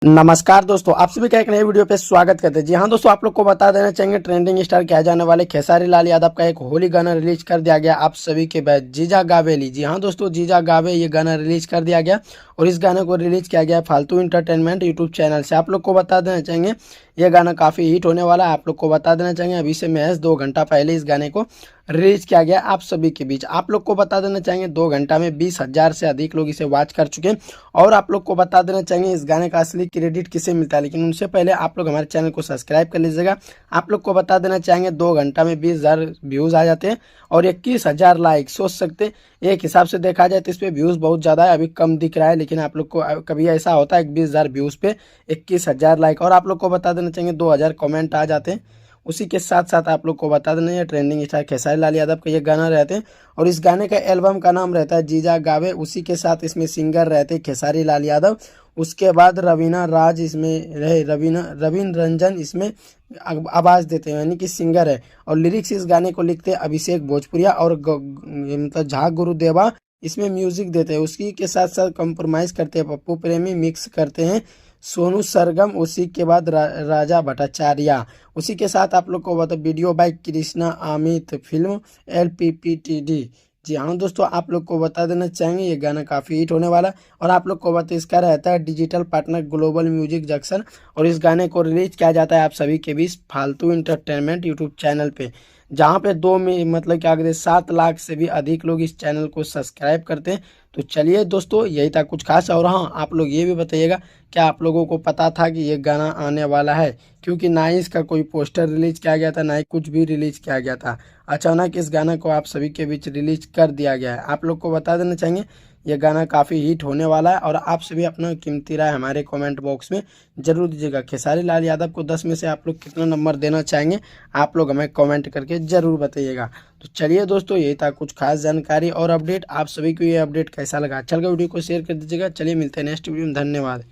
नमस्कार दोस्तों, आप सभी का एक नए वीडियो पे स्वागत करते हैं। जी हाँ दोस्तों, आप लोग को बता देना चाहेंगे ट्रेंडिंग स्टार कहे जाने वाले खेसारी लाल यादव का एक होली गाना रिलीज कर दिया गया आप सभी के बीच। जीजा गावेली, जी हाँ दोस्तों, जीजा गावे ये गाना रिलीज कर दिया गया और इस गाने को रिलीज किया गया फालतू इंटरटेनमेंट यूट्यूब चैनल से। आप लोग को बता देना चाहेंगे ये गाना काफ़ी हिट होने वाला है। आप लोग को बता देना चाहेंगे अभी से महज 2 घंटा पहले इस गाने को रिलीज किया गया आप सभी के बीच। आप लोग को बता देना चाहेंगे 2 घंटा में 20,000 से अधिक लोग इसे वॉच कर चुके हैं। और आप लोग को बता देना चाहेंगे इस गाने का असली क्रेडिट किसे मिलता है, लेकिन उनसे पहले आप लोग हमारे चैनल को सब्सक्राइब कर लीजिएगा। आप लोग को बता देना चाहेंगे 2 घंटा में 20,000 व्यूज़ आ जाते हैं और 21,000 लाइक। सोच सकते हैं, एक हिसाब से देखा जाए तो इस पर व्यूज़ बहुत ज़्यादा है, अभी कम दिख रहा है, लेकिन आप लोग को कभी ऐसा होता है 20,000 व्यूज़ पे 21,000 लाइक। और आप लोग को बता देना चाहेंगे 2,000 कमेंट आ जाते हैं। उसी के साथ साथ आप लोग को बता देना है ट्रेंडिंग स्टार खेसारी लाल यादव का ये गाना रहते हैं और इस गाने का एल्बम का नाम रहता है जीजा गावे। उसी के साथ इसमें सिंगर रहते हैं खेसारी लाल यादव। उसके बाद रवीना राज इसमें रहे, रवीन रंजन इसमें आवाज़ देते हैं, यानी कि सिंगर है। और लिरिक्स इस गाने को लिखते हैं अभिषेक भोजपुरिया और मतलब झा गुरुदेवा इसमें म्यूजिक देते हैं। उसी के साथ साथ कंप्रोमाइज़ करते हैं पप्पू प्रेमी, मिक्स करते हैं सोनू सरगम। उसी के बाद राजा भट्टाचार्य। उसी के साथ आप लोग को बता video by Krishna Amit, film LPPTD। जी हाँ दोस्तों, आप लोग को बता देना चाहेंगे ये गाना काफ़ी हिट होने वाला है। और आप लोग को बता इसका रहता है digital partner global music junction और इस गाने को रिलीज किया जाता है आप सभी के बीच फालतू इंटरटेनमेंट यूट्यूब चैनल पे, जहाँ पे 2 में मतलब क्या कहते हैं 7 लाख से भी अधिक लोग इस चैनल को सब्सक्राइब करते हैं। तो चलिए दोस्तों, यही था कुछ खास। और हाँ, आप लोग ये भी बताइएगा क्या आप लोगों को पता था कि ये गाना आने वाला है, क्योंकि ना ही इसका कोई पोस्टर रिलीज किया गया था, ना ही कुछ भी रिलीज किया गया था। अचानक इस गाने को आप सभी के बीच रिलीज कर दिया गया है। आप लोग को बता देना चाहेंगे ये गाना काफ़ी हिट होने वाला है। और आप सभी अपना कीमती राय हमारे कमेंट बॉक्स में जरूर दीजिएगा। खेसारी लाल यादव को 10 में से आप लोग कितना नंबर देना चाहेंगे, आप लोग हमें कमेंट करके ज़रूर बताइएगा। तो चलिए दोस्तों, यही था कुछ खास जानकारी और अपडेट। आप सभी को ये अपडेट कैसा लगा, अच्छा लगा वीडियो को शेयर कर दीजिएगा। चलिए मिलते हैं नेक्स्ट वीडियो में, धन्यवाद।